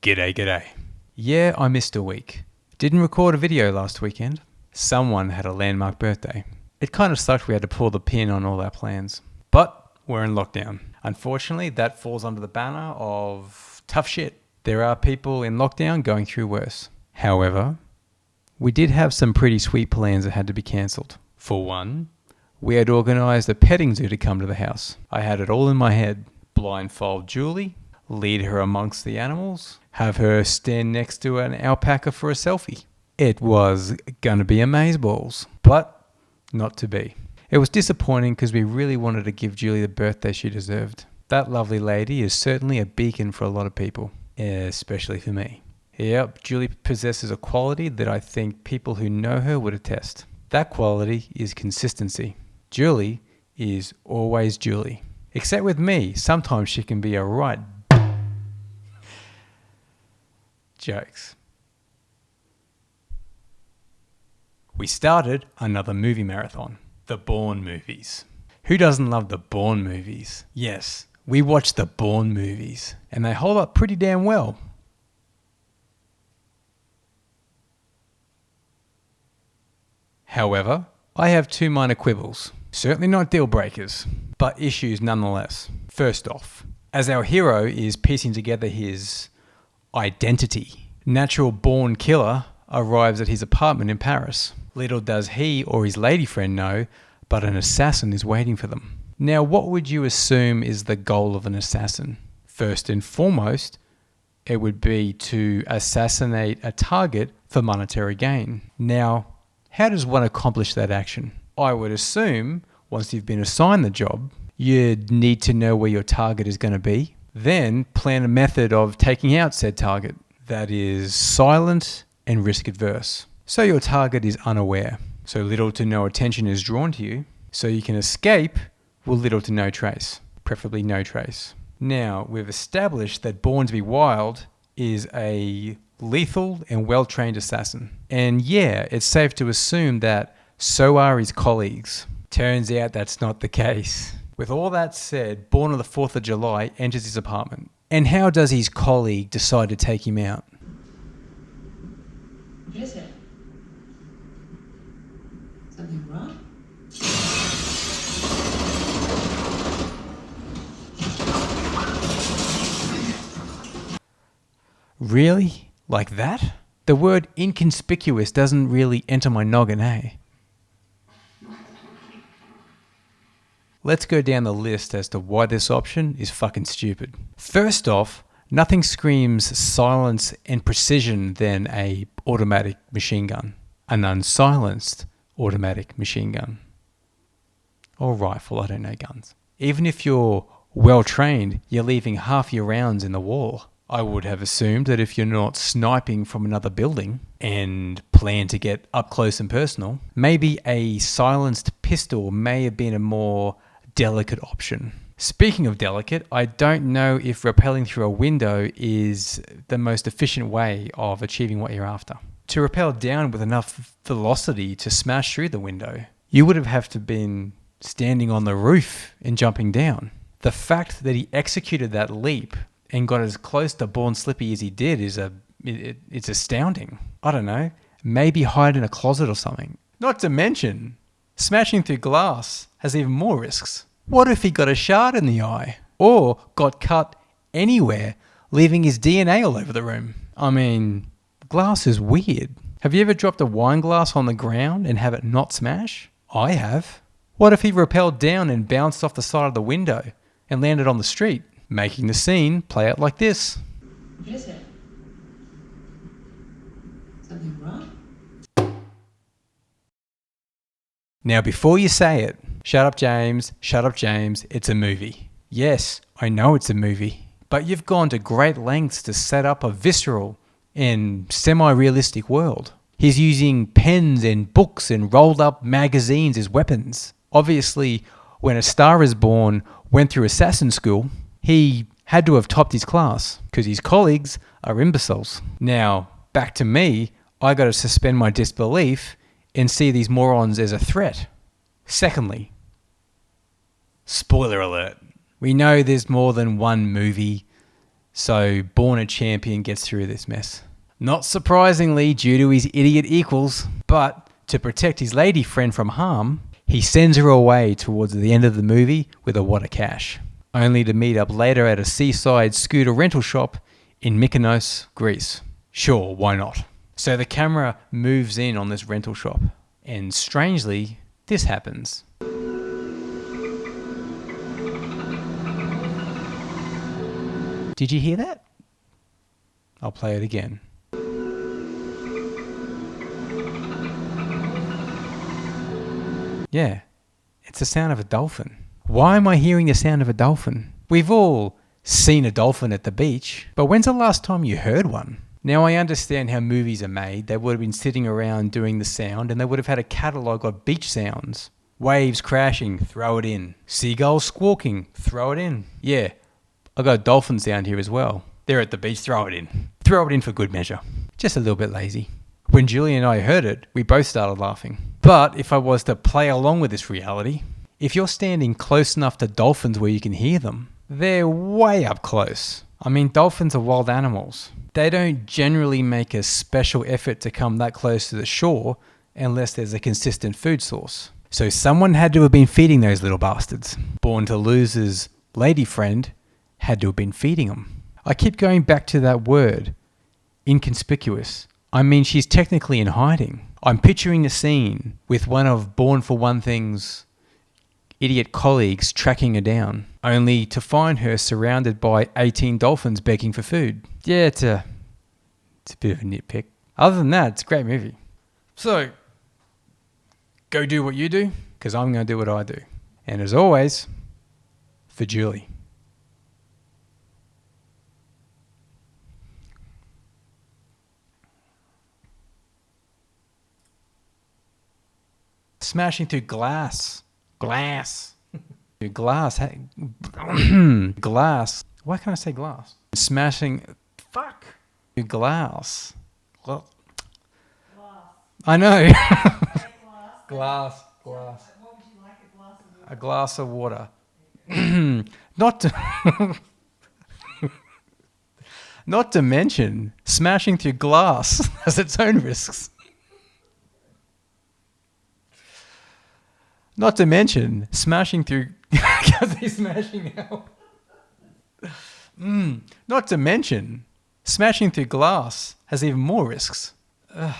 G'day, g'day. Yeah, I missed a week. Didn't record a video last weekend. Someone had a landmark birthday. It kind of sucked we had to pull the pin on all our plans. But we're in lockdown. Unfortunately, that falls under the banner of tough shit. There are people in lockdown going through worse. However, we did have some pretty sweet plans that had to be cancelled. For one, we had organised a petting zoo to come to the house. I had it all in my head. Blindfold Julie, lead her amongst the animals, have her stand next to an alpaca for a selfie. It was gonna be amazeballs, but not to be. It was disappointing because we really wanted to give Julie the birthday she deserved. That lovely lady is certainly a beacon for a lot of people, especially for me. Yep, Julie possesses a quality that I think people who know her would attest. That quality is consistency. Julie is always Julie. Except with me, sometimes she can be a right jokes. We started another movie marathon. The Bourne movies. Who doesn't love the Bourne movies? Yes, we watched the Bourne movies, and they hold up pretty damn well. However, I have two minor quibbles. Certainly not deal breakers, but issues nonetheless. First off, as our hero is piecing together his identity, natural born killer arrives at his apartment in Paris. Little does he or his lady friend know, but an assassin is waiting for them. Now, what would you assume is the goal of an assassin? First and foremost, it would be to assassinate a target for monetary gain. Now, how does one accomplish that action? I would assume once you've been assigned the job, you'd need to know where your target is going to be, then plan a method of taking out said target that is silent and risk adverse. So your target is unaware, so little to no attention is drawn to you, so you can escape with little to no trace, preferably no trace. Now, we've established that Born to be Wild is a lethal and well-trained assassin. And yeah, it's safe to assume that so are his colleagues. Turns out that's not the case. With all that said, Born on the 4th of July enters his apartment. And how does his colleague decide to take him out? What is it? Something wrong? Really? Like that? The word inconspicuous doesn't really enter my noggin, eh? Let's go down the list as to why this option is fucking stupid. First off, nothing screams silence and precision than a automatic machine gun. An unsilenced automatic machine gun. Or rifle, I don't know guns. Even if you're well trained, you're leaving half your rounds in the wall. I would have assumed that if you're not sniping from another building and plan to get up close and personal, maybe a silenced pistol may have been a more delicate option. Speaking of delicate, I don't know if rappelling through a window is the most efficient way of achieving what you're after. To rappel down with enough velocity to smash through the window, you would have to been standing on the roof and jumping down. The fact that he executed that leap and got as close to Born Slippy as he did it's astounding. I don't know, maybe hide in a closet or something. Not to mention, smashing through glass has even more risks. What if he got a shard in the eye? Or got cut anywhere, leaving his DNA all over the room? I mean, glass is weird. Have you ever dropped a wine glass on the ground and have it not smash? I have. What if he rappelled down and bounced off the side of the window and landed on the street, making the scene play out like this? What is it? Something wrong? Now, before you say it, shut up, James, it's a movie. Yes, I know it's a movie, but you've gone to great lengths to set up a visceral and semi-realistic world. He's using pens and books and rolled up magazines as weapons. Obviously, when A Star Is Born went through assassin school, he had to have topped his class because his colleagues are imbeciles. Now, back to me, I got to suspend my disbelief and see these morons as a threat. Secondly, spoiler alert, we know there's more than one movie So Bourne a champion gets through this mess. Not surprisingly, due to his idiot equals, but to protect his lady friend from harm, he sends her away towards the end of the movie with a wad of cash, only to meet up later at a seaside scooter rental shop in Mykonos, Greece. Sure, why not? So the camera moves in on this rental shop, and strangely, this happens. Did you hear that? I'll play it again. Yeah, it's the sound of a dolphin. Why am I hearing the sound of a dolphin? We've all seen a dolphin at the beach, but when's the last time you heard one? Now I understand how movies are made. They would have been sitting around doing the sound and they would have had a catalogue of beach sounds. Waves crashing, throw it in. Seagulls squawking, throw it in. Yeah, I got a dolphin sound here as well. They're at the beach, throw it in. Throw it in for good measure. Just a little bit lazy. When Julie and I heard it, we both started laughing. But if I was to play along with this reality, if you're standing close enough to dolphins where you can hear them, they're way up close. I mean, dolphins are wild animals. They don't generally make a special effort to come that close to the shore unless there's a consistent food source. So someone had to have been feeding those little bastards. Born to Loser's lady friend had to have been feeding them. I keep going back to that word, inconspicuous. I mean, she's technically in hiding. I'm picturing a scene with one of Born for One Thing's idiot colleagues tracking her down, only to find her surrounded by 18 dolphins begging for food. Yeah, it's a bit of a nitpick. Other than that, it's a great movie. So, go do what you do, because I'm going to do what I do. And as always, for Julie. Smashing through glass. Glass. Glass. Glass. Why can't I say glass? Smashing. Fuck. Glass. Glass. I know. Glass. Glass. What would you like, A glass of water. Not to. Not to mention, smashing through glass has its own risks. Not to mention, smashing through... Because he's smashing out. Not to mention, smashing through glass has even more risks. Ugh.